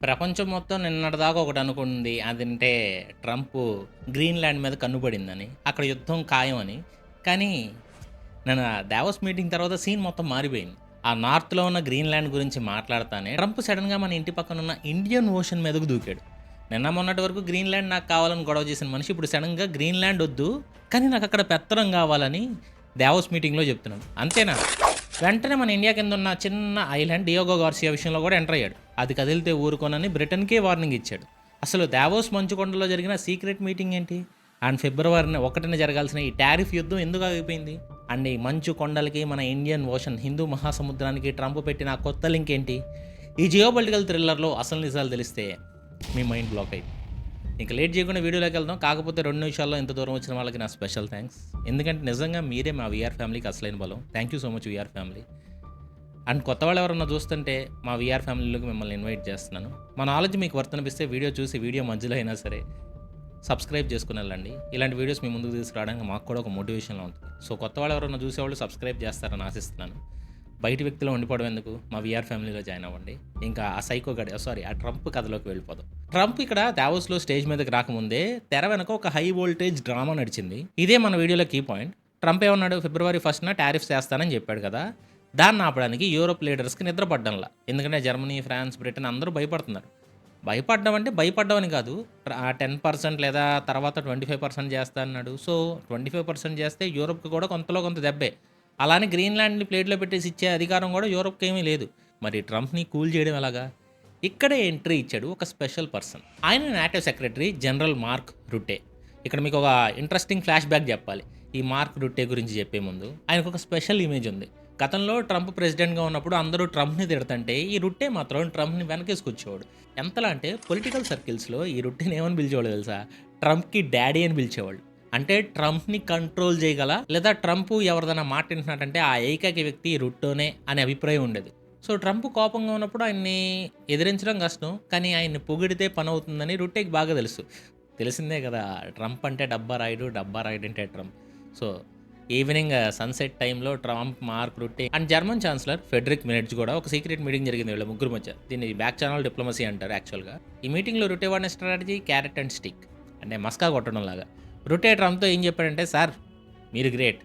ప్రపంచం మొత్తం నిన్నటిదాకా ఒకటనుకుంది. అదంటే ట్రంప్ గ్రీన్‌లాండ్ మీద కన్నుపడిందని. అక్కడ యుద్ధం ఖాయం అని. కానీ నిన్న దావోస్ మీటింగ్ తర్వాత సీన్ మొత్తం మారిపోయింది. ఆ నార్త్‌లో ఉన్న గ్రీన్‌లాండ్ గురించి మాట్లాడతానే ట్రంప్ సడెన్‌గా మన ఇంటి పక్కనున్న ఇండియన్ ఓషన్ మీదకు దూకాడు. నిన్న మొన్నటి వరకు గ్రీన్‌లాండ్ నాకు కావాలని గొడవ చేసిన మనిషి ఇప్పుడు సడెన్‌గా గ్రీన్‌లాండ్ ఒద్దు, కానీ నాకక్కడ పెత్తనం గావాలని దావోస్ మీటింగ్‌లో చెప్తున్నాడు. అంతేనా? వెంటనే మన ఇండియా కింద ఉన్న చిన్న ఐలాండ్ డియోగో గార్సియా విషయంలో కూడా ఎంటర్ అయ్యాడు. అది కదిలితే ఊరుకోనని బ్రిటన్‌కే వార్నింగ్ ఇచ్చాడు. అసలు దావోస్ మంచుకొండలో జరిగిన సీక్రెట్ మీటింగ్ ఏంటి? అండ్ ఫిబ్రవరి 1న జరగాల్సిన ఈ టారిఫ్ యుద్ధం ఎందుకు ఆగిపోయింది? అండ్ ఈ మంచు కొండలకి, మన ఇండియన్ ఓషన్, హిందూ మహాసముద్రానికి ట్రంప్ పెట్టిన ఆ కొత్త లింక్ ఏంటి? ఈ జియోపొలిటికల్ థ్రిల్లర్‌లో అసలు నిజాలు తెలిస్తే మీ మైండ్ బ్లాక్ అయిద్ది. ఇంక లేట్ చేయకుండా వీడియోలోకి వెళ్దాం. కాకపోతే 2 నిమిషాల్లో ఇంత దూరం వచ్చిన వాళ్ళకి నా స్పెషల్ థ్యాంక్స్. ఎందుకంటే నిజంగా మీరే మా వీఆర్ ఫ్యామిలీకి అసలైన బలం. Thank you so much VR family. And కొత్త వాళ్ళు ఎవరన్నా చూస్తుంటే మా వీఆర్ ఫ్యామిలీలోకి మిమ్మల్ని ఇన్వైట్ చేస్తున్నాను. మా నాలెడ్జ్ మీకు వర్తనిపిస్తే వీడియో చూసి వీడియో మధ్యలో అయినా సరే సబ్స్క్రైబ్ చేసుకుని వెళ్ళండి. ఇలాంటి వీడియోస్ మీ ముందుకు తీసుకురావడానికి మాకు కూడా ఒక మోటివేషన్‌లా ఉంటుంది. సో కొత్త వాళ్ళు ఎవరైనా చూసేవాళ్ళు సబ్స్క్రైబ్ చేస్తారని ఆశిస్తున్నాను. బయట వ్యక్తిలో ఉండిపోవడం ఎందుకు? మా వీఆర్ ఫ్యామిలీలో జాయిన్ అవ్వండి. ఇంకా ఆ సైకో గడి సారీ ఆ ట్రంప్ కథలోకి వెళ్ళిపోదాం. ట్రంప్ ఇక్కడ దావోస్‌లో స్టేజ్ మీదకి రాకముందే తెర వెనక ఒక హై వోల్టేజ్ డ్రామా నడిచింది. ఇదే మన వీడియోలో కీ పాయింట్. ట్రంప్ ఏమన్నాడు? ఫిబ్రవరి 1న టారిఫ్స్ ఏస్తానని చెప్పాడు కదా! దాన్ని ఆపడానికి యూరోప్ లీడర్స్‌కి నిద్ర పడ్డంలా. ఎందుకంటే జర్మనీ, ఫ్రాన్స్, బ్రిటన్ అందరూ భయపడుతున్నారు. భయపడ్డం అంటే భయపడ్డం అని కాదు. 10% లేదా తర్వాత 25% చేస్తా అన్నాడు. సో, 25% చేస్తే యూరోప్‌కి కూడా కొంతలో కొంత దెబ్బే. అలానే గ్రీన్‌లాండ్‌ని ప్లేట్‌లో పెట్టేసి ఇచ్చే అధికారం కూడా యూరోప్‌కి ఏమీ లేదు. మరి ట్రంప్‌ని కూల్ చేయడం ఎలాగా? ఇక్కడే ఎంట్రీ ఇచ్చాడు ఒక స్పెషల్ పర్సన్. ఆయన నాటో సెక్రటరీ జనరల్ మార్క్ రుట్టే. ఇక్కడ మీకు ఒక ఇంట్రెస్టింగ్ ఫ్లాష్ బ్యాక్ చెప్పాలి. ఈ మార్క్ రుట్టే గురించి చెప్పే ముందు ఆయనకు ఒక స్పెషల్ ఇమేజ్ ఉంది. గతంలో ట్రంప్ ప్రెసిడెంట్‌గా ఉన్నప్పుడు అందరూ ట్రంప్‌ని తిడతంటే ఈ రుట్టే మాత్రం ట్రంప్‌ని వెనకేసుకొచ్చేవాడు. ఎంతలా అంటే పొలిటికల్ సర్కిల్స్‌లో ఈ రుట్టేని ఏమని పిలిచేవాళ్ళు తెలుసా? ట్రంప్‌కి డాడీ అని పిలిచేవాళ్ళు. అంటే ట్రంప్‌ని కంట్రోల్ చేయగల లేదా ట్రంప్ ఎవరిదైనా మాట వింటున్నాడంటే ఆ ఏకైక వ్యక్తి ఈ రుట్టోనే అనే అభిప్రాయం ఉండేది. సో, ట్రంప్ కోపంగా ఉన్నప్పుడు ఆయన్ని ఎదిరించడం కష్టం. కానీ ఆయన్ని పొగిడితే పనవుతుందని రుట్టేకి బాగా తెలుసు. తెలిసిందే కదా! ట్రంప్ అంటే డబ్బా రాయుడు, డబ్బా రాయుడు అంటే ట్రంప్. సో, ఈవినింగ్ సన్‌సెట్ టైమ్‌లో Trump, mark రుట్టే and German chancellor Frederick merge కూడా ఒక సీక్రెట్ మీటింగ్ జరిగింది వీళ్ళ ముగ్గురు మధ్య. దీన్ని బ్యాక్ ఛానల్ డిప్లొమసీ అంటారు యాక్చువల్‌గా. ఈ మీటింగ్‌లో రుట్టే వాడిన స్ట్రాటజీ క్యారెట్ అండ్ స్టిక్. అంటే మస్కా కొట్టడం లాగా. రుట్టే ట్రంప్‌తో ఏం చెప్పాడంటే, "సార్ మీరు గ్రేట్.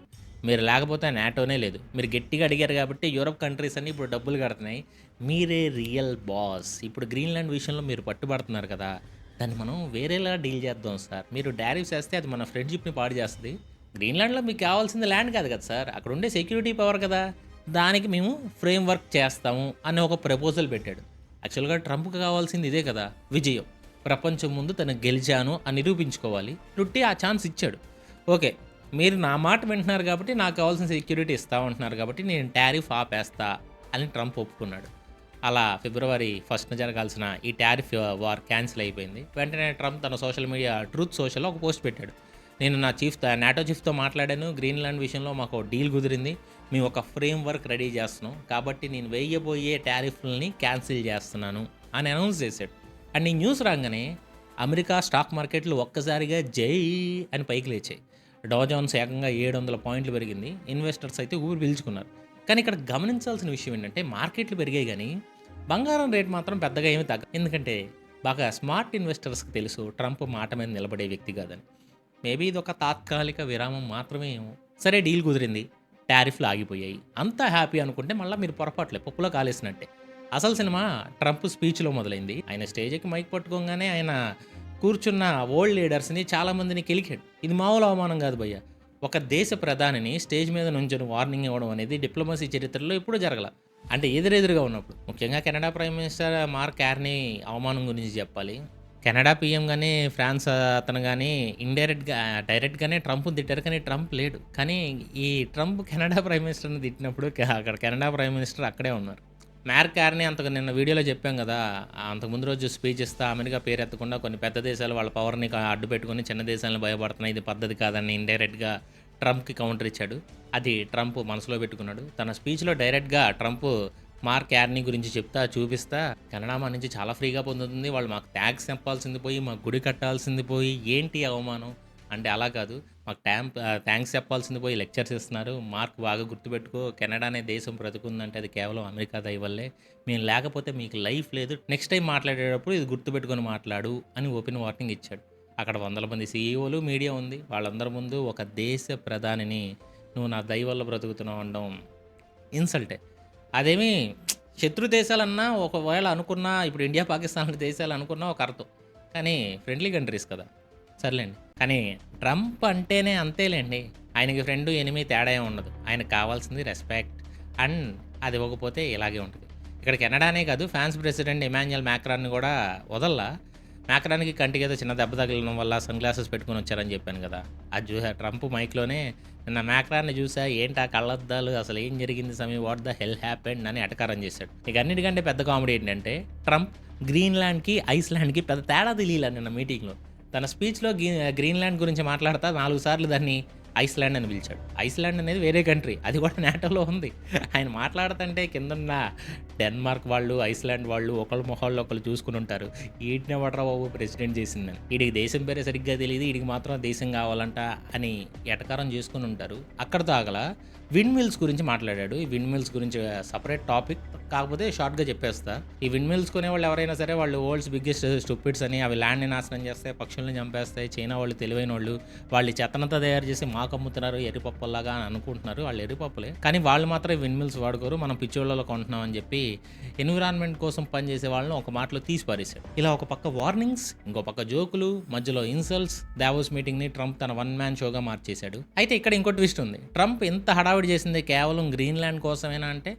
మీరు లేకపోతే నాటోనే లేదు. మీరు గట్టిగా అడిగారు కాబట్టి యూరోప్ కంట్రీస్ అన్నీ ఇప్పుడు డబ్బులు కడుతున్నాయి. మీరే రియల్ బాస్. ఇప్పుడు గ్రీన్‌లాండ్ విషయంలో మీరు పట్టుబడుతున్నారు కదా! దాన్ని మనం వేరేలా డీల్ చేద్దాం సార్. మీరు టారిఫ్స్ ఏస్తే అది మన ఫ్రెండ్‌షిప్‌ని పాడు చేస్తది. గ్రీన్‌లాండ్‌లో మీకు కావాల్సింది ల్యాండ్ కాదు కదా సార్. అక్కడ ఉండే సెక్యూరిటీ పవర్ కదా! దానికి మేము ఫ్రేమ్ వర్క్ చేస్తాము" అని ఒక ప్రపోజల్ పెట్టాడు. యాక్చువల్‌గా ట్రంప్‌కి కావాల్సింది ఇదే కదా! విజయం. ప్రపంచం ముందు తను గెలిచాను అని నిరూపించుకోవాలి. రుట్టి ఆ ఛాన్స్ ఇచ్చాడు. ఓకే. మీరు నా మాట వింటున్నారు కాబట్టి నాకు కావాల్సిన సెక్యూరిటీ ఇస్తా ఉంటున్నారు కాబట్టి నేను టారిఫ్ ఆపేస్తా అని ట్రంప్ ఒప్పుకున్నాడు. అలా ఫిబ్రవరి 1న జరగాల్సిన ఈ టారిఫ్ వార్ క్యాన్సిల్ అయిపోయింది. వెంటనే ట్రంప్ తన సోషల్ మీడియా ట్రూత్ సోషల్‌లో ఒక పోస్ట్ పెట్టాడు. నేను నా నాటో చీఫ్‌తో మాట్లాడాను. గ్రీన్‌లాండ్ విషయంలో మాకు డీల్ కుదిరింది. మేము ఒక ఫ్రేమ్ వర్క్ రెడీ చేస్తున్నాం. కాబట్టి నేను వేయబోయే టారిఫ్‌లని క్యాన్సిల్ చేస్తున్నాను అని అనౌన్స్ చేశాడు. అండ్ ఈ న్యూస్ రాగానే అమెరికా స్టాక్ మార్కెట్లు ఒక్కసారిగా జై అని పైకి లేచాయి. డౌ జోన్స్ ఏకంగా 700 పాయింట్లు పెరిగింది. ఇన్వెస్టర్స్ అయితే ఊరు పీల్చుకున్నారు. కానీ ఇక్కడ గమనించాల్సిన విషయం ఏంటంటే మార్కెట్లు పెరిగాయి గానీ, బంగారం రేట్ మాత్రం పెద్దగా ఏమీ ఎందుకంటే బాగా స్మార్ట్ ఇన్వెస్టర్స్‌కి తెలుసు ట్రంప్ మాట మీద నిలబడే వ్యక్తి కాదని. మేబీ ఇదొక తాత్కాలిక విరామం మాత్రమే ఏమో. సరే డీల్ కుదిరింది. టారిఫ్‌లు ఆగిపోయాయి. అంతా హ్యాపీ అనుకుంటే మళ్ళా మీరు పొరపాట్లే పప్పులో కాలేసినట్టే. అసలు సినిమా ట్రంప్ స్పీచ్‌లో మొదలైంది. ఆయన స్టేజ్ ఎక్కి మైక్ పట్టుకోంగానే ఆయన కూర్చున్న వరల్డ్ లీడర్స్‌ని చాలామందిని కెలికాడు. ఇది మామూలు అవమానం కాదు భయ్యా. ఒక దేశ ప్రధానిని స్టేజ్ మీద నుంచొని వార్నింగ్ ఇవ్వడం అనేది డిప్లొమసీ చరిత్రలో ఎప్పుడూ జరగల. అంటే ఎదురెదురుగా ఉన్నప్పుడు. ముఖ్యంగా Canada prime minister mark Carney అవమానం గురించి చెప్పాలి. కెనడా పీఎం గాని, ఫ్రాన్స్ అతను గాని డైరెక్ట్‌గానే ట్రంప్‌ని తిట్టారు. కానీ ట్రంప్ లేడు. కానీ ఈ ట్రంప్ కెనడా ప్రైమ్ మినిస్టర్‌ని తిట్టినప్పుడు అక్కడ కెనడా ప్రైమ్ మినిస్టర్ అక్కడే ఉన్నారు. మార్క్ కార్నీ అంతకు నిన్న వీడియోలో చెప్పాం గదా! అంతకుముందు రోజు స్పీచ్ ఇస్తా అమెరికా పేరెత్తకుండా కొన్ని పెద్ద దేశాలు వాళ్ళ పవర్‌ని అడ్డు పెట్టుకొని చిన్న దేశాలను భయపడుతున్నాయి. ఇది పద్ధతి కాదని ఇండైరెక్ట్‌గా ట్రంప్‌కి కౌంటర్ ఇచ్చాడు. అది ట్రంప్ మనసులో పెట్టుకున్నాడు. తన స్పీచ్‌లో డైరెక్ట్‌గా ట్రంప్ మార్క్ కార్నీ గురించి చెప్తా, చూపిస్తా కెనడా మా నుంచి చాలా ఫ్రీగా పొందుతుంది. వాళ్ళు మాకు ట్యాక్స్ చెప్పాల్సింది పోయి, మాకు గుడి కట్టాల్సింది పోయి, ఏంటి అవమానం? అంటే అలా కాదు. మాకు థ్యాంక్స్ చెప్పాల్సింది పోయి లెక్చర్స్ ఇస్తున్నారు. మార్క్ బాగా గుర్తుపెట్టుకో, కెనడా అనే దేశం బ్రతుకుందంటే అది కేవలం అమెరికా దయ వల్లే. మేము లేకపోతే మీకు లైఫ్ లేదు. నెక్స్ట్ టైం మాట్లాడేటప్పుడు ఇది గుర్తుపెట్టుకొని మాట్లాడు అని ఓపెన్ వార్నింగ్ ఇచ్చాడు. అక్కడ వందల మంది సీఈఓలు, మీడియా ఉంది. వాళ్ళందరి ముందు ఒక దేశ ప్రధానిని నువ్వు నా దయ వల్ల బ్రతుకుతున్నావు అనడం ఇన్సల్టే. అదేమి శత్రు దేశాలన్నా ఒకవేళ అనుకున్నా, ఇప్పుడు ఇండియా, పాకిస్తాన్ లాంటి దేశాలు అనుకున్నా ఒక అర్థం. కానీ ఫ్రెండ్లీ కంట్రీస్ కదా, సర్లేండి. కానీ ట్రంప్ అంటేనే అంతేలేండి. ఆయనకి ఫ్రెండ్, ఎనిమి తేడా ఏమి ఉండదు. ఆయనకు కావాల్సింది రెస్పెక్ట్. అండ్ అది ఇవ్వకపోతే ఇలాగే ఉంటుంది. ఇక్కడ కెనడానే కాదు, ఫ్రాన్స్ ప్రెసిడెంట్ ఇమాన్యుయల్ మ్యాక్రాన్ని కూడా వదల్లా. మ్యాక్రాన్కి కంటికి ఏదో చిన్న దెబ్బ తగలడం వల్ల సన్ గ్లాసెస్ పెట్టుకొని వచ్చారని చెప్పాను కదా, అది చూసా ట్రంప్ మైక్లోనే. నిన్న మ్యాక్రాన్ని చూసా, ఏంటి ఆ కళ్ళద్దాలు, అసలు ఏం జరిగింది సమీ, వాట్ ద హెల్ హ్యాపెండ్ అని ఎటకారం చేశాడు. ఇక అన్నిటికంటే పెద్ద కామెడీ ఏంటంటే, ట్రంప్ గ్రీన్లాండ్కి ఐస్లాండ్కి పెద్ద తేడా తెలియలే నిన్న మీటింగ్లో. తన స్పీచ్లో గ్రీన్లాండ్ గురించి మాట్లాడతా 4 సార్లు దాన్ని ఐస్లాండ్ అని పిలిచాడు. ఐస్లాండ్ అనేది వేరే కంట్రీ, అది కూడా నాటోలో ఉంది. ఆయన మాట్లాడుతుంటే కిందన్న డెన్మార్క్ వాళ్ళు, ఐస్లాండ్ వాళ్ళు ఒకళ్ళ మొహాల్లో ఒకళ్ళు చూసుకుని ఉంటారు, ఈటినే వడరా బాబు ప్రెసిడెంట్ చేసిందని. వీడికి దేశం పేరే సరిగ్గా తెలియదు, వీడికి మాత్రం దేశం కావాలంట అని ఎటకారం చేసుకుని ఉంటారు. అక్కడితో ఆగల విండ్ మిల్స్ గురించి మాట్లాడాడు. ఈ విండ్ మిల్స్ గురించి సపరేట్ టాపిక్, కాకపోతే షార్ట్గా చెప్పేస్తా. ఈ విండ్ మిల్స్ కొనేవాళ్ళు ఎవరైనా సరే వాళ్ళు వరల్డ్స్ బిగ్గెస్ట్ స్టూపిడ్స్ అని, అవి ల్యాండ్ని నాశనం చేస్తాయి, పక్షుల్ని చంపేస్తాయి, చైనా వాళ్ళు తెలివైన వాళ్ళు చెత్తనంతా తయారు చేసి మాకు అమ్ముతున్నారు ఎరిపప్పులాగా అని అనుకుంటున్నారు. వాళ్ళు ఎరిపప్పులే, కానీ వాళ్ళు మాత్రం విండ్ మిల్స్ వాడుకోరు, మనం పిచ్చోళ్ళలో కొంటున్నాం అని చెప్పి ఎన్విరాన్మెంట్ కోసం పనిచేసే వాళ్ళని ఒక మాటలో తీసి పారేశాడు. ఇలా ఒక పక్క వార్నింగ్స్, ఇంకో పక్క జోకులు, మధ్యలో ఇన్సల్ట్స్. దావోస్ మీటింగ్ని ట్రంప్ తన వన్ మ్యాన్ షోగా మార్చేశాడు. అయితే ఇక్కడ ఇంకో ట్విస్ట్ ఉంది. ట్రంప్ ఎంత హడావిడి చేసింది కేవలం గ్రీన్లాండ్ కోసమేనా అంటే,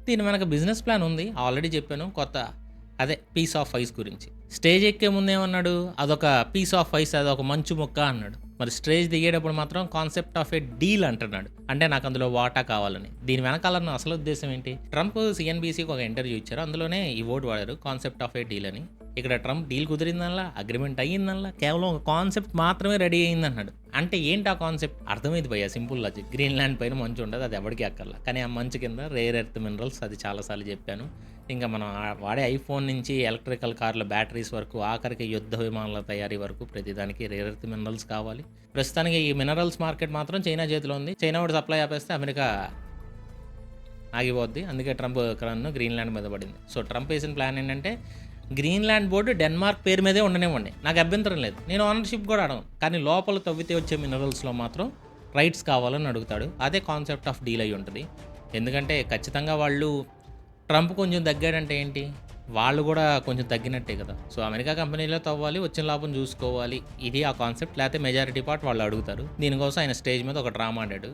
దీని వెనక బిజినెస్ ప్లాన్ ఉంది. ఆల్రెడీ చెప్పాను, కొత్త అదే పీస్ ఆఫ్ ఐస్ గురించి. స్టేజ్ ఎక్కే ముందేమన్నాడు, అదొక పీస్ ఆఫ్ ఐస్, అదొక మంచు మొక్క అన్నాడు. మరి స్టేజ్ దిగేటప్పుడు మాత్రం కాన్సెప్ట్ ఆఫ్ ఏ డీల్ అంటున్నాడు, అంటే నాకు అందులో వాటా కావాలని. దీని వెనకాల అసలు ఉద్దేశం ఏంటి? ట్రంప్ సిఎన్బిసికి ఒక ఇంటర్వ్యూ ఇచ్చారు, అందులోనే ఈ వర్డ్ వాడారు, కాన్సెప్ట్ ఆఫ్ ఏ డీల్ అని. ఇక్కడ ట్రంప్ డీల్ కుదిరిందల్లా, అగ్రిమెంట్ అయ్యిందల్లా, కేవలం ఒక కాన్సెప్ట్ మాత్రమే రెడీ అయ్యిందన్నాడు. అంటే ఏంటి ఆ కాన్సెప్ట్? అర్థమైంది భయ్య, సింపుల్ లాజిక్. గ్రీన్లాండ్ పైన మంచు ఉండదు, అది ఎవరికి అక్కర్లా. కానీ ఆ మంచు కింద రేర్ ఎర్త్ మినరల్స్, అది చాలాసార్లు చెప్పాను. ఇంకా మనం వాడే ఐఫోన్ నుంచి ఎలక్ట్రికల్ కార్ల బ్యాటరీస్ వరకు, ఆఖరికి యుద్ధ విమానాల తయారీ వరకు ప్రతిదానికి రేర్ ఎర్త్ మినరల్స్ కావాలి. ప్రస్తుతానికి ఈ మినరల్స్ మార్కెట్ మాత్రం చైనా చేతిలో ఉంది. చైనా వాడు సప్లై ఆపేస్తే అమెరికా ఆగిపోద్ది. అందుకే ట్రంప్ క్రన్ను గ్రీన్లాండ్ మీద పడింది. సో ట్రంప్ వేసిన ప్లాన్ ఏంటంటే, గ్రీన్లాండ్ బోర్డు డెన్మార్క్ పేరు మీదే ఉండనివ్వండి, నాకు అభ్యంతరం లేదు, నేను ఓనర్షిప్ కూడా అడగను, కానీ లోపల తవ్వితే వచ్చే మినరల్స్లో మాత్రం రైట్స్ కావాలని అడుగుతాడు. అదే కాన్సెప్ట్ ఆఫ్ డీల్ అయి ఉంటుంది. ఎందుకంటే ఖచ్చితంగా వాళ్ళు, ట్రంప్ కొంచెం తగ్గాడంటే ఏంటి, వాళ్ళు కూడా కొంచెం తగ్గినట్టే కదా. సో అమెరికా కంపెనీలో తవ్వాలి, వచ్చిన లాభం చూసుకోవాలి, ఇది ఆ కాన్సెప్ట్. లేకపోతే మెజారిటీ పార్ట్ వాళ్ళు అడుగుతారు. దీనికోసం ఆయన స్టేజ్ మీద ఒక డ్రామా ఆడాడు.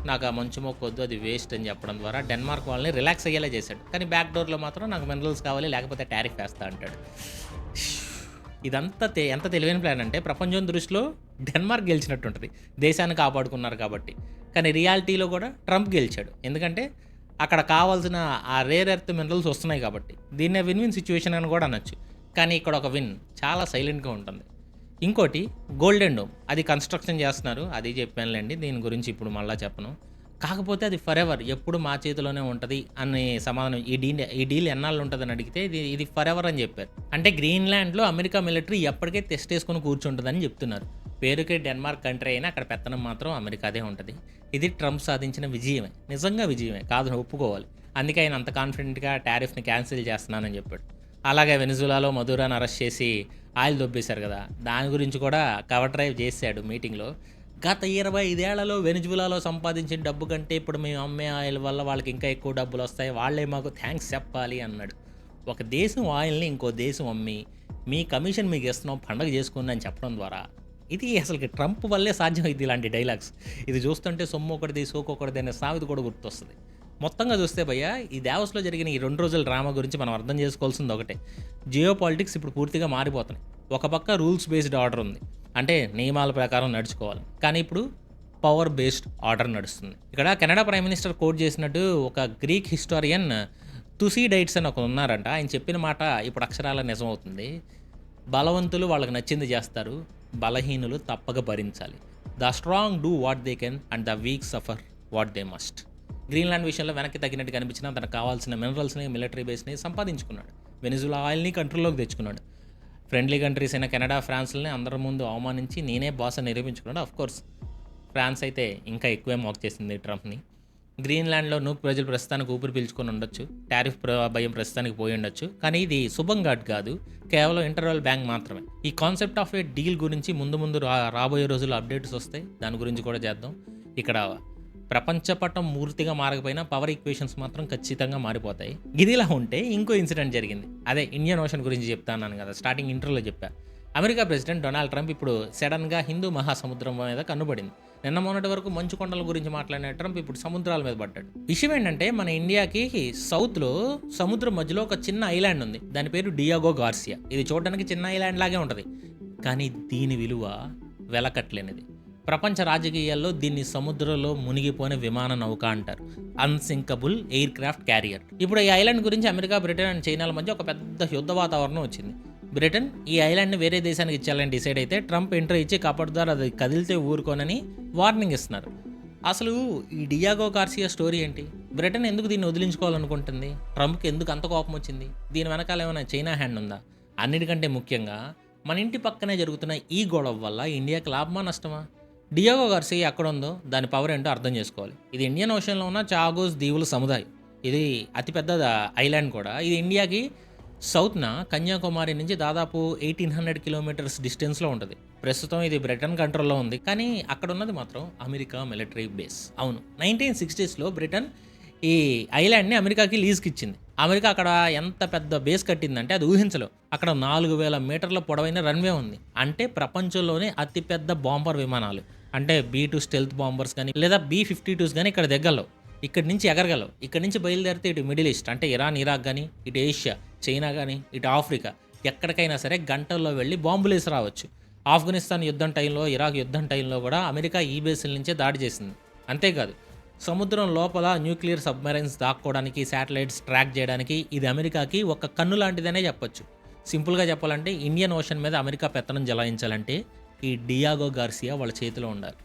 నాకు ఆ మంచు మొక్క వద్దు, అది వేస్ట్ అని చెప్పడం ద్వారా డెన్మార్క్ వాళ్ళని రిలాక్స్ అయ్యేలా చేశాడు. కానీ బ్యాక్ డోర్లో మాత్రం నాకు మినరల్స్ కావాలి, లేకపోతే టారిఫ్ వేస్తా అంటాడు. ఇదంతా ఎంత తెలివైన ప్లాన్ అంటే, ప్రపంచం దృష్టిలో డెన్మార్క్ గెలిచినట్టు ఉంటుంది, దేశాన్ని కాపాడుకున్నారు కాబట్టి. కానీ రియాలిటీలో కూడా ట్రంప్ గెలిచాడు, ఎందుకంటే అక్కడ కావాల్సిన ఆ రేర్ ఎర్త్ మినరల్స్ వస్తున్నాయి కాబట్టి. దీన్నే విన్ విన్ సిచ్యువేషన్ అని కూడా అనొచ్చు. కానీ ఇక్కడ ఒక విన్ చాలా సైలెంట్గా ఉంటుంది. ఇంకోటి గోల్డెన్ డోమ్, అది కన్స్ట్రక్షన్ చేస్తున్నారు, అది చెప్పానులేండి, దీని గురించి ఇప్పుడు మళ్ళీ చెప్పను. కాకపోతే అది ఫర్ ఎవర్, ఎప్పుడు మా చేతిలోనే ఉంటుంది అని సమాధానం. ఈ డీల్ ఎన్నాళ్ళు ఉంటుందని అడిగితే ఇది ఫర్ ఎవర్ అని చెప్పారు. అంటే గ్రీన్లాండ్లో అమెరికా మిలిటరీ ఎప్పటికే టెస్ట్ వేసుకొని కూర్చుంటుందని చెప్తున్నారు. పేరుకే డెన్మార్క్ కంట్రీ అయినా అక్కడ పెత్తనం మాత్రం అమెరికాదే ఉంటుంది. ఇది ట్రంప్ సాధించిన విజయమే, నిజంగా విజయమే, కాదు ఒప్పుకోవాలి. అందుకే ఆయన అంత కాన్ఫిడెంట్గా టారిఫ్ని క్యాన్సిల్ చేస్తున్నానని చెప్పాడు. అలాగే వెనిజులాలో మధురాని అరెస్ట్ చేసి ఆయిల్ దొబ్బేశారు కదా, దాని గురించి కూడా కవర్ డ్రైవ్ చేశాడు మీటింగ్లో. గత 25 ఏళ్లలో వెనిజులాలో సంపాదించిన డబ్బు కంటే ఇప్పుడు మేము అమ్మే ఆయిల్ వల్ల వాళ్ళకి ఇంకా ఎక్కువ డబ్బులు వస్తాయి, వాళ్ళే మాకు థ్యాంక్స్ చెప్పాలి అన్నాడు. ఒక దేశం ఆయిల్ని ఇంకో దేశం అమ్మి మీ కమిషన్ మీకు ఇస్తున్నాం, పండగ చేసుకుని అని చెప్పడం ద్వారా ఇది అసలు ట్రంప్ వల్లే సాధ్యమైంది ఇలాంటి డైలాగ్స్. ఇది చూస్తుంటే సొమ్ము ఒకటిది సోకొకటిది అనే సామెత కూడా గుర్తొస్తుంది. మొత్తంగా చూస్తే భయ్య, ఈ దావోస్లో జరిగిన ఈ 2 రోజుల డ్రామా గురించి మనం అర్థం చేసుకోవాల్సింది ఒకటే, జియో పాలిటిక్స్ ఇప్పుడు పూర్తిగా మారిపోతున్నాయి. ఒక పక్క రూల్స్ బేస్డ్ ఆర్డర్ ఉంది, అంటే నియమాల ప్రకారం నడుచుకోవాలి. కానీ ఇప్పుడు పవర్ బేస్డ్ ఆర్డర్ నడుస్తుంది. ఇక్కడ కెనడా ప్రైమ్ మినిస్టర్ కోట్ చేసినట్టు ఒక గ్రీక్ హిస్టారియన్ తుసీడైట్స్ అని ఒక ఉన్నారంట, ఆయన చెప్పిన మాట ఇప్పుడు అక్షరాల నిజమవుతుంది. బలవంతులు వాళ్ళకి నచ్చింది చేస్తారు, బలహీనులు తప్పక భరించాలి. The strong do what they can and the week suffer what they must. Greenland విషయంలో వెనక్కి తగ్గినట్టు కనిపించినా తనకు కావాల్సిన మినరల్స్ని, మిలిటరీ బేస్ని సంపాదించుకున్నాడు. వెనిజులా ఆయిల్ని కంట్రోల్లోకి తెచ్చుకున్నాడు. ఫ్రెండ్లీ కంట్రీస్ అయిన కెనడా, ఫ్రాన్స్ని అందరి ముందు అవమానించి నేనే బాస్ అని నిరూపించుకున్నాడు. అఫ్కోర్స్ ఫ్రాన్స్ అయితే ఇంకా ఎక్కువే మోక్ చేసింది ట్రంప్ని. గ్రీన్లాండ్లో నూక్ ప్రజలు ప్రస్తుతానికి ఊపిరి పీల్చుకొని ఉండొచ్చు, టారిఫ్ భయం ప్రస్తుతానికి పోయి ఉండొచ్చు, కానీ ఇది శుభంగా కాదు, కేవలం ఇంటర్వల్ బ్యాంక్ మాత్రమే. ఈ కాన్సెప్ట్ ఆఫ్ ఏ డీల్ గురించి ముందు ముందు రాబోయే రోజుల్లో అప్డేట్స్ వస్తాయి, దాని గురించి కూడా చేద్దాం. ఇక్కడ ప్రపంచ పటం పూర్తిగా మారకపోయినా పవర్ ఈక్వేషన్స్ మాత్రం ఖచ్చితంగా మారిపోతాయి. ఇదిలా ఉంటే ఇంకో ఇన్సిడెంట్ జరిగింది, అదే ఇండియన్ ఓషన్ గురించి చెప్తాను కదా, స్టార్టింగ్ ఇంటర్వ్యూలో చెప్పా. అమెరికా ప్రెసిడెంట్ డొనాల్డ్ ట్రంప్ ఇప్పుడు సడన్గా హిందూ మహాసముద్రం మీద కన్నుపడింది. నిన్న మొన్నటి వరకు మంచు కొండల గురించి మాట్లాడిన ట్రంప్ ఇప్పుడు సముద్రాల మీద పడ్డాడు. విషయం ఏంటంటే, మన ఇండియాకి సౌత్లో సముద్రం మధ్యలో ఒక చిన్న ఐలాండ్ ఉంది, దాని పేరు డియాగో గార్సియా. ఇది చూడడానికి చిన్న ఐలాండ్ లాగే ఉంటుంది, కానీ దీని విలువ వెలకట్లేనిది. ప్రపంచ రాజకీయాల్లో దీన్ని సముద్రంలో మునిగిపోయిన విమాన నౌక అంటారు, అన్సింకబుల్ ఎయిర్ క్రాఫ్ట్ క్యారియర్. ఇప్పుడు ఈ ఐలాండ్ గురించి అమెరికా, బ్రిటన్ అండ్ చైనాల మధ్య ఒక పెద్ద యుద్ధ వాతావరణం వచ్చింది. బ్రిటన్ ఈ ఐలాండ్ని వేరే దేశానికి ఇచ్చాలని డిసైడ్ అయితే ట్రంప్ ఎంట్రీ ఇచ్చి కాపాడుతారు, అది కదిలితే ఊరుకోనని వార్నింగ్ ఇస్తున్నారు. అసలు ఈ డియాగో గార్సియా స్టోరీ ఏంటి? బ్రిటన్ ఎందుకు దీన్ని వదిలించుకోవాలనుకుంటుంది? ట్రంప్కి ఎందుకు అంత కోపం వచ్చింది? దీని వెనకాల ఏమైనా చైనా హ్యాండ్ ఉందా? అన్నిటికంటే ముఖ్యంగా మన ఇంటి పక్కనే జరుగుతున్న ఈ గొడవ వల్ల ఇండియాకి లాభమా నష్టమా? డియాగో గార్సియా ఎక్కడ ఉందో దాని పవర్ ఏంటో అర్థం చేసుకోవాలి. ఇది ఇండియన్ ఓషన్లో ఉన్న చాగోస్ దీవుల సముదాయం. ఇది అతిపెద్ద ఐలాండ్ కూడా. ఇది ఇండియాకి సౌత్న కన్యాకుమారి నుంచి దాదాపు 1800 కిలోమీటర్స్ డిస్టెన్స్లో ఉంటుంది. ప్రస్తుతం ఇది బ్రిటన్ కంట్రోల్లో ఉంది, కానీ అక్కడ ఉన్నది మాత్రం అమెరికా మిలిటరీ బేస్. అవును, 1960స్లో బ్రిటన్ ఈ ఐలాండ్ని అమెరికాకి లీజ్కి ఇచ్చింది. అమెరికా అక్కడ ఎంత పెద్ద బేస్ కట్టిందంటే అది ఊహించలేం. అక్కడ 4000 మీటర్ల పొడవైన రన్వే ఉంది. అంటే ప్రపంచంలోనే అతిపెద్ద బాంబర్ విమానాలు, అంటే B-2 స్టెల్త్ బాంబర్స్ కానీ లేదా B-52s కానీ ఇక్కడ దగ్గరలో ఇక్కడి నుంచి ఎగరగలవు. ఇక్కడి నుంచి బయలుదేరితే ఇటు మిడిల్ ఈస్ట్ అంటే ఇరాన్, ఇరాక్ కానీ, ఇటు ఏషియా, చైనా కానీ, ఇటు ఆఫ్రికా, ఎక్కడికైనా సరే గంటల్లో వెళ్ళి బాంబులు వేసి రావచ్చు. ఆఫ్ఘనిస్తాన్ యుద్ధం టైంలో, ఇరాక్ యుద్ధం టైంలో కూడా అమెరికా ఈ బేస్ల నుంచే దాడి చేసింది. అంతేకాదు, సముద్రం లోపల న్యూక్లియర్ సబ్మెరైన్స్ దాక్కోవడానికి, శాటిలైట్స్ ట్రాక్ చేయడానికి ఇది అమెరికాకి ఒక కన్ను లాంటిదనే చెప్పొచ్చు. సింపుల్గా చెప్పాలంటే ఇండియన్ ఓషన్ మీద అమెరికా పెత్తనం జలాయించాలంటే ఈ డియాగో గార్సియా వాళ్ళ చేతిలో ఉండాలి.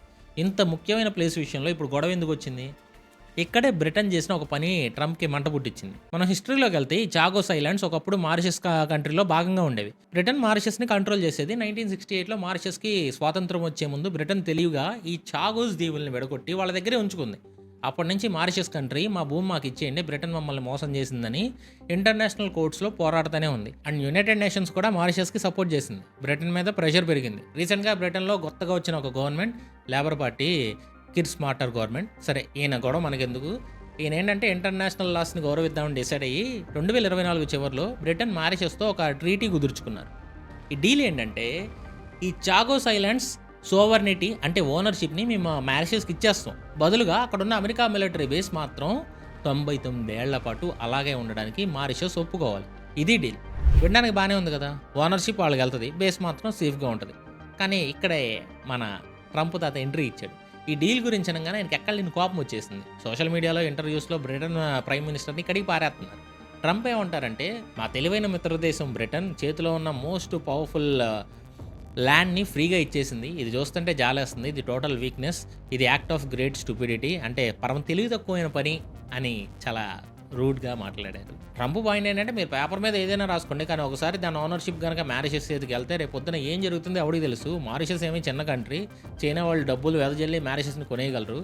ఇంత ముఖ్యమైన ప్లేస్ విషయంలో ఇప్పుడు గొడవ ఎందుకు వచ్చింది? ఇక్కడే బ్రిటన్ చేసిన ఒక పని ట్రంప్కి మంట పుట్టించింది. మనం హిస్టరీలోకి వెళ్తే ఈ చాగోస్ ఐలాండ్స్ ఒకప్పుడు మారిషస్ కంట్రీలో భాగంగా ఉండేవి. బ్రిటన్ మారిషస్ని కంట్రోల్ చేసేది. 1968లో మారిషస్కి స్వాతంత్రం వచ్చే ముందు బ్రిటన్ తెలివిగా ఈ చాగోస్ దీవుల్ని విడగొట్టి వాళ్ళ దగ్గరే ఉంచుకుంది. అప్పటి నుంచి మారిషస్ కంట్రీ మా భూమి మాకు ఇచ్చేయండి, బ్రిటన్ మమ్మల్ని మోసం చేసిందని ఇంటర్నేషనల్ కోర్ట్స్లో పోరాడుతూనే ఉంది. అండ్ యునైటెడ్ నేషన్స్ కూడా మారిషస్కి సపోర్ట్ చేసింది. బ్రిటన్ మీద ప్రెషర్ పెరిగింది. రీసెంట్గా బ్రిటన్లో కొత్తగా వచ్చిన ఒక government, labour party, Keir Starmer government. సరే, ఈయన గొడవ మనకెందుకు? ఈయన ఏంటంటే ఇంటర్నేషనల్ లాస్ని గౌరవిద్దామని డిసైడ్ అయ్యి 2024 చివరిలో బ్రిటన్ మారిషస్తో ఒక ట్రీటీ కుదుర్చుకున్నారు. ఈ డీల్ ఏంటంటే, ఈ చాగోస్ ఐలాండ్స్ సోవర్నిటీ అంటే ఓనర్షిప్ని మేము మారిషస్కి ఇచ్చేస్తాం, బదులుగా అక్కడున్న అమెరికా మిలిటరీ బేస్ మాత్రం 99 ఏళ్ల పాటు అలాగే ఉండడానికి మారిషస్ ఒప్పుకోవాలి. ఇది డీల్. వినడానికి బాగానే ఉంది కదా, ఓనర్షిప్ వాళ్ళకి వెళ్తుంది, బేస్ మాత్రం సేఫ్గా ఉంటుంది. కానీ ఇక్కడే మన ట్రంప్ తాత ఎంట్రీ ఇచ్చాడు. ఈ డీల్ గురించి అనగానే ఆయనకి ఎక్కడ లేని కోపం వచ్చేసింది. సోషల్ మీడియాలో, ఇంటర్వ్యూస్లో బ్రిటన్ ప్రైమ్ మినిస్టర్ని ఇక్కడికి పారేస్తున్నారు. ట్రంప్ ఏమంటారంటే, మా తెలివైన మిత్రదేశం బ్రిటన్ చేతిలో ఉన్న మోస్ట్ పవర్ఫుల్ ల్యాండ్ని ఫ్రీగా ఇచ్చేసింది, ఇది చూస్తుంటే జాలేస్తుంది, ఇది టోటల్ వీక్నెస్, ఇది యాక్ట్ ఆఫ్ గ్రేట్ స్టూపిడిటీ, అంటే పరమ తెలివి తక్కువైన పని అని చాలా రూడ్గా మాట్లాడారు. ట్రంప్ పాయింట్ ఏంటంటే, మీరు పేపర్ మీద ఏదైనా రాసుకోండి, కానీ ఒకసారి దాని ఓనర్షిప్ కనుక మారిషస్ చేతికి వెళ్తే రేపు పొద్దున ఏం జరుగుతుందో ఎవరికి తెలుసు. మారిషస్ ఏమీ చిన్న కంట్రీ, చైనా వాళ్ళు డబ్బులు వెదజల్లి మారిషస్ని కొనేయగలరు.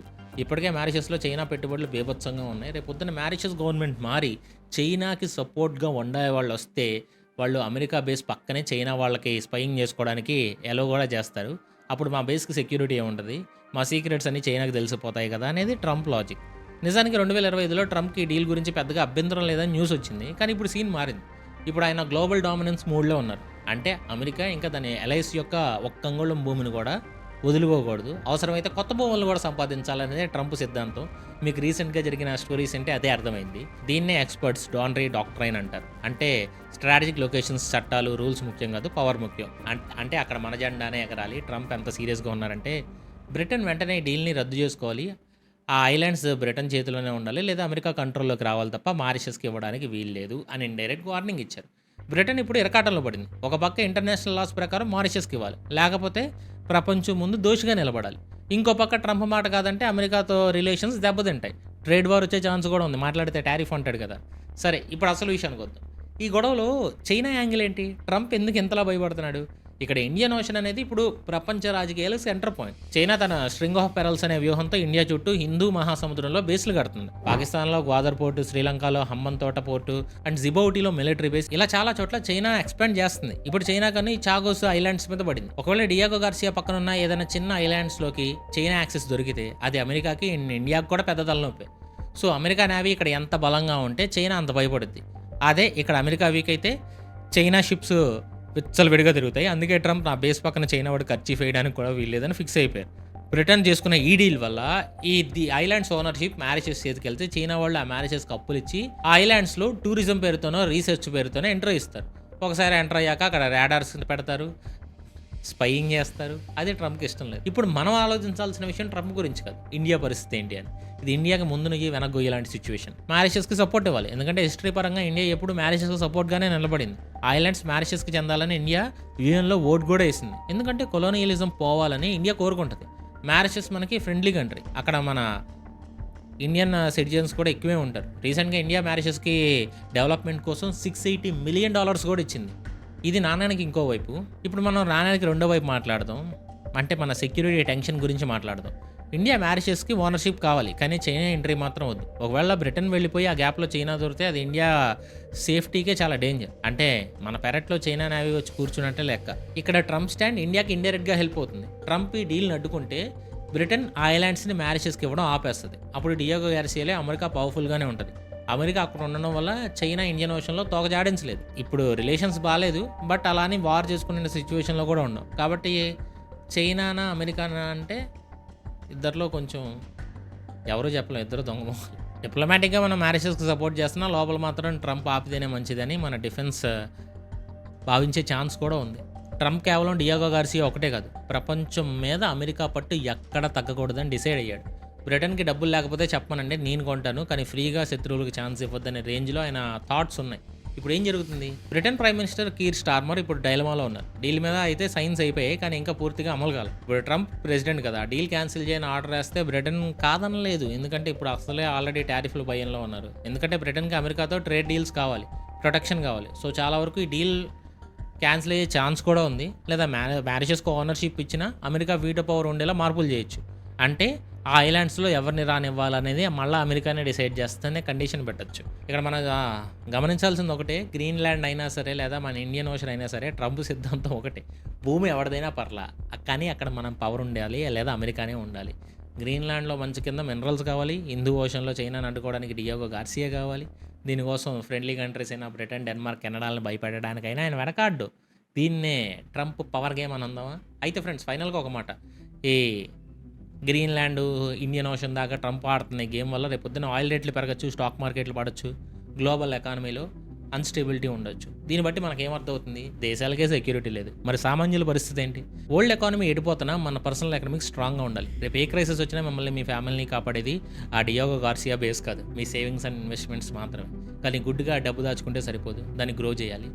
ఇప్పటికే మారిషస్లో చైనా పెట్టుబడులు బీభత్సంగా ఉన్నాయి. రేపు పొద్దున మారిషస్ గవర్నమెంట్ మారి చైనాకి సపోర్ట్గా ఉండే వాళ్ళు వస్తే వాళ్ళు అమెరికా బేస్ పక్కనే చైనా వాళ్ళకి స్పైయింగ్ చేసుకోవడానికి ఎలో కూడా చేస్తారు. అప్పుడు మా బేస్కి సెక్యూరిటీ ఏముంటుంది, మా సీక్రెట్స్ అన్ని చైనాకి తెలిసిపోతాయి కదా అనేది ట్రంప్ లాజిక్. నిజానికి 2025లో ట్రంప్కి ఈ డీల్ గురించి పెద్దగా అభ్యంతరం లేదని న్యూస్ వచ్చింది. కానీ ఇప్పుడు సీన్ మారింది. ఇప్పుడు ఆయన గ్లోబల్ డామినెన్స్ మూడ్లో ఉన్నారు. అంటే అమెరికా ఇంకా దాని ఎలైస్ యొక్క ఒక్క అంగుళం భూమిని కూడా వదులుకోకూడదు, అవసరమైతే కొత్త భూములను కూడా సంపాదించాలనేదే ట్రంప్ సిద్ధాంతం. మీకు రీసెంట్గా జరిగిన స్టోరీస్ అంటే అదే అర్థమైంది. దీన్నే ఎక్స్పర్ట్స్ డాన్రీ డాక్ట్రైన్ అంటారు. అంటే స్ట్రాటజిక్ లొకేషన్స్, చట్టాలు, రూల్స్ ముఖ్యం కాదు, పవర్ ముఖ్యం. అంటే అక్కడ మన జెండానే ఎగరాలి. ట్రంప్ ఎంత సీరియస్గా ఉన్నారంటే, బ్రిటన్ వెంటనే ఈ డీల్ని రద్దు చేసుకోవాలి, ఆ ఐలాండ్స్ బ్రిటన్ చేతిలోనే ఉండాలి, లేదా అమెరికా కంట్రోల్లోకి రావాలి తప్ప మారిషస్కి ఇవ్వడానికి వీలు లేదు అని ఇండైరెక్ట్ వార్నింగ్ ఇచ్చారు. బ్రిటన్ ఇప్పుడు ఇరకాటంలో పడింది. ఒక పక్క ఇంటర్నేషనల్ లాస్ ప్రకారం మారిషస్కి ఇవ్వాలి, లేకపోతే ప్రపంచం ముందు దోషిగా నిలబడాలి. ఇంకో పక్క ట్రంప్ మాట కాదంటే అమెరికాతో రిలేషన్స్ దెబ్బతింటాయి, ట్రేడ్ వార్ వచ్చే ఛాన్స్ కూడా ఉంది, మాట్లాడితే టారిఫ్ అంటాడు కదా. సరే, ఇప్పుడు అసలు విషయానికి వద్దాం. ఈ గొడవలో చైనా యాంగిల్ ఏంటి? ట్రంప్ ఎందుకు ఇంతలా భయపడుతున్నాడు? ఇక్కడ ఇండియన్ ఓషన్ అనేది ఇప్పుడు ప్రపంచ రాజకీయాలకు సెంటర్ పాయింట్. చైనా తన స్ట్రింగ్ ఆఫ్ పెరల్స్ అనే వ్యూహంతో ఇండియా చుట్టూ హిందూ మహాసముద్రంలో బేస్లు కడుతుంది. పాకిస్తాన్లో గ్వాదర్ పోర్టు, శ్రీలంకలో హంబన్ తోట పోర్టు అండ్ జిబౌటీలో మిలిటరీ బేస్, ఇలా చాలా చోట్ల చైనా ఎక్స్పాండ్ చేస్తుంది. ఇప్పుడు చైనా కానీ చాగోస్ ఐలాండ్స్ మీద పడింది. ఒకవేళ డియాగో గార్సియా పక్కన ఉన్న ఏదైనా చిన్న ఐలాండ్స్ లోకి చైనా యాక్సెస్ దొరికితే అది అమెరికాకి, ఇండియాకి కూడా పెద్ద తలనొప్పి. సో అమెరికా నేవీ ఇక్కడ ఎంత బలంగా ఉంటే చైనా అంత భయపడుద్ది. అదే ఇక్కడ అమెరికా వీక్ అయితే చైనా షిప్స్ విచ్చలవిడిగా తిరుగుతాయి. అందుకే ట్రంప్ నా బేస్ పక్కన చైనా వాడు ఖర్చు వేయడానికి కూడా వీల్లేదని ఫిక్స్ అయిపోయారు. బ్రిటన్ చేసుకున్న ఈ డీల్ వల్ల ది ఐలాండ్స్ ఓనర్షిప్ మ్యారిషస్ చేతికి వెళ్తే చైనా వాళ్ళు ఆ మ్యారిషస్కి అప్పులు ఇచ్చి ఆ ఐలాండ్స్లో టూరిజం పేరుతోనో రీసెర్చ్ పేరుతోనో ఎంటర్ ఇస్తారు. ఒకసారి ఎంటర్ అయ్యాక అక్కడ రాడార్స్ పెడతారు, స్పైయింగ్ చేస్తారు. అది ట్రంప్కి ఇష్టం లేదు. ఇప్పుడు మనం ఆలోచించాల్సిన విషయం ట్రంప్ గురించి కాదు, ఇండియా పరిస్థితి ఏంటి అని. ఇది ఇండియాకి ముందు నుంచి వెనక్కి ఇలాంటి సిచ్యువేషన్. మ్యారిషస్కి సపోర్ట్ ఇవ్వాలి, ఎందుకంటే హిస్టరీ పరంగా ఇండియా ఎప్పుడు మ్యారిషస్కి సపోర్ట్గానే నిలబడింది. ఐలాండ్స్ మ్యారిషస్కి చెందాలని ఇండియా యూఎన్లో ఓట్ కూడా వేసింది, ఎందుకంటే కొలోనియలిజం పోవాలని ఇండియా కోరుకుంటుంది. మ్యారిషస్ మనకి ఫ్రెండ్లీ కంట్రీ, అక్కడ మన ఇండియన్ సిటిజన్స్ కూడా ఎక్కువే ఉంటారు. రీసెంట్గా ఇండియా మ్యారిషస్కి డెవలప్మెంట్ కోసం $680 million కూడా ఇచ్చింది. ఇది నాణ్యానికి ఇంకో వైపు. ఇప్పుడు మనం నాణ్యానికి రెండో వైపు మాట్లాడదాం, అంటే మన సెక్యూరిటీ టెన్షన్ గురించి మాట్లాడదాం. ఇండియా మ్యారిషస్కి ఓనర్షిప్ కావాలి, కానీ చైనా ఎంట్రీ మాత్రం వద్దు. ఒకవేళ బ్రిటన్ వెళ్ళిపోయి ఆ గ్యాప్లో చైనా దొరికితే అది ఇండియా సేఫ్టీకే చాలా డేంజర్. అంటే మన పెరట్లో చైనా నేవీ వచ్చి కూర్చున్నట్టే లెక్క. ఇక్కడ ట్రంప్ స్టాండ్ ఇండియాకి ఇండైరెక్ట్గా హెల్ప్ అవుతుంది. ట్రంప్ ఈ డీల్ని అడ్డుకుంటే బ్రిటన్ ఆ ఐలాండ్స్ని మ్యారిషస్కి ఇవ్వడం ఆపేస్తుంది. అప్పుడు డియాగో గార్సియాలో అమెరికా పవర్ఫుల్గానే ఉంటుంది. అమెరికా అక్కడ ఉండడం వల్ల చైనా ఇండియన్ ఓషన్లో తోక జాడించలేదు. ఇప్పుడు రిలేషన్స్ బాగాలేదు, బట్ అలానే వార్ చేసుకునే సిచ్యువేషన్లో కూడా ఉన్నాం. కాబట్టి చైనానా అమెరికానా అంటే ఇద్దరిలో కొంచెం ఎవరు చెప్పలేం, ఇద్దరు దొంగమోహాలు. డిప్లొమాటిక్గా మనం మ్యారిషస్కి సపోర్ట్ చేస్తున్నా, లోపల మాత్రం ట్రంప్ ఆపితేనే మంచిదని మన డిఫెన్స్ భావించే ఛాన్స్ కూడా ఉంది. ట్రంప్ కేవలం డియాగో గార్సియా ఒకటే కాదు, ప్రపంచం మీద అమెరికా పట్టు ఎక్కడ తగ్గకూడదని డిసైడ్ అయ్యాడు. బ్రిటన్కి డబ్బులు లేకపోతే చెప్పమనండి, నేను కొంటాను, కానీ ఫ్రీగా శత్రువులకు ఛాన్స్ ఇవ్వద్దనే రేంజ్లో ఆయన థాట్స్ ఉన్నాయి. ఇప్పుడు ఏం జరుగుతుంది? Britain prime minister Keir Starmer ఇప్పుడు డైలమాలో ఉన్నారు. డీల్ మీద అయితే సైన్స్ అయిపోయాయి, కానీ ఇంకా పూర్తిగా అమలు కాలేదు. ఇప్పుడు ట్రంప్ ప్రెసిడెంట్ కదా, డీల్ క్యాన్సిల్ చేయని ఆర్డర్ వేస్తే బ్రిటన్ కాదనలేదు, ఎందుకంటే ఇప్పుడు అసలే ఆల్రెడీ టారిఫ్లు భయంలో ఉన్నారు. ఎందుకంటే బ్రిటన్కి అమెరికాతో ట్రేడ్ డీల్స్ కావాలి, ప్రొటెక్షన్ కావాలి. సో చాలా వరకు ఈ డీల్ క్యాన్సిల్ అయ్యే ఛాన్స్ కూడా ఉంది. లేదా మ్యారిషస్కి ఓనర్షిప్ ఇచ్చినా అమెరికా వీటో పవర్ ఉండేలా మార్పులు చేయొచ్చు. అంటే ఆ ఐలాండ్స్లో ఎవరిని రానివ్వాలనేది మళ్ళీ అమెరికానే డిసైడ్ చేస్తేనే కండిషన్ పెట్టచ్చు. ఇక్కడ మనం గమనించాల్సింది ఒకటే, గ్రీన్లాండ్ అయినా సరే లేదా మన ఇండియన్ ఓషన్ అయినా సరే ట్రంప్ సిద్ధాంతం ఒకటే, భూమి ఎవరిదైనా పర్లా, కానీ అక్కడ మనం పవర్ ఉండాలి లేదా అమెరికానే ఉండాలి. గ్రీన్లాండ్లో మంచి కింద మినరల్స్ కావాలి, హిందూ ఓషన్లో చైనాని అడ్డుకోవడానికి డియాగో గార్సియా కావాలి. దీనికోసం ఫ్రెండ్లీ కంట్రీస్ అయినా బ్రిటన్, డెన్మార్క్, కెనడాలను భయపెట్టడానికైనా ఆయన వెనకాడ్డు. దీన్నే ట్రంప్ పవర్ గేమ్ అని అందామా? అయితే ఫ్రెండ్స్, ఫైనల్గా ఒక మాట, ఈ గ్రీన్లాండ్, ఇండియన్ ఓషన్ దాకా ట్రంప్ ఆడుతున్న గేమ్ వల్ల రేపొద్దున ఆయిల్ రేట్లు పెరగచ్చు, స్టాక్ మార్కెట్లు పడవచ్చు, గ్లోబల్ ఎకానమీలో అన్స్టెబిలిటీ ఉండొచ్చు. దీన్ని బట్టి మనకు ఏమర్థమవుతుంది? దేశాలకే సెక్యూరిటీ లేదు, మరి సామాన్యుల పరిస్థితి ఏంటి? వరల్డ్ ఎకానమీ ఎడిపోతున్నా మన పర్సనల్ ఎకనామిక్స్ స్ట్రాంగ్గా ఉండాలి. రేపు ఏ క్రైసిస్ వచ్చినా మిమ్మల్ని, మీ ఫ్యామిలీని కాపాడేది ఆ డియాగో గార్సియా బేస్ కాదు, మీ సేవింగ్స్ అండ్ ఇన్వెస్ట్మెంట్స్ మాత్రమే. కానీ గుడ్డుగా డబ్బు దాచుకుంటే సరిపోదు, దాన్ని గ్రో చేయాలి.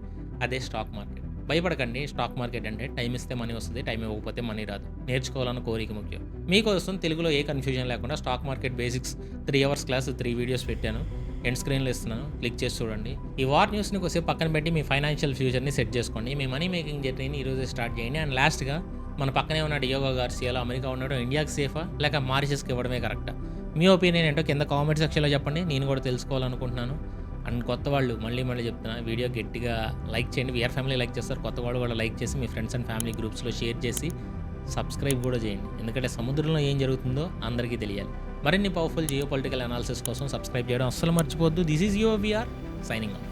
అదే స్టాక్ మార్కెట్. భయపడకండి, స్టాక్ మార్కెట్ అంటే టైం ఇస్తే మనీ వస్తుంది, టైం ఇవ్వకపోతే మనీ రాదు. నేర్చుకోవాలన్న కోరిక ముఖ్యం. మీకోసం తెలుగులో ఏ కన్ఫ్యూజన్ లేకుండా stock market basics 3 hours class 3 videos పెట్టాను, ఎండ్ స్క్రీన్లో ఇస్తున్నాను, క్లిక్ చేసి చూడండి. ఈ వార్ న్యూస్ని కొద్దిసేపు పక్కన పెట్టి మీ ఫైనాన్షియల్ ఫ్యూచర్ని సెట్ చేసుకోండి. మీ మనీ మేకింగ్ జర్నీని ఈరోజే స్టార్ట్ చేయండి. అండ్ లాస్ట్గా, మన పక్కనే ఉన్న డియాగో గార్సియాలో అమెరికా ఉండడం ఇండియాకి సేఫా లేక మారిషస్కి ఇవ్వడమే కరెక్టా? మీ ఒపీనియన్ ఏంటో కింద కామెంట్ సెక్షన్లో చెప్పండి, నేను కూడా తెలుసుకోవాలనుకుంటున్నాను. అండ్ కొత్త వాళ్ళు మళ్ళీ చెప్తున్నా, వీడియో గట్టిగా లైక్ చేయండి. వీఆర్ ఫ్యామిలీ లైక్ చేస్తారు, కొత్త వాళ్ళు కూడా లైక్ చేసి మీ ఫ్రెండ్స్ అండ్ ఫ్యామిలీ గ్రూప్స్లో షేర్ చేసి సబ్స్క్రైబ్ కూడా చేయండి, ఎందుకంటే సముద్రంలో ఏం జరుగుతుందో అందరికీ తెలియాలి. మరిన్ని పవర్ఫుల్ జియో పొలిటికల్ అనాలిసిస్ కోసం సబ్స్క్రైబ్ చేయడం అస్సలు మర్చిపోవద్దు. This is your VR signing of.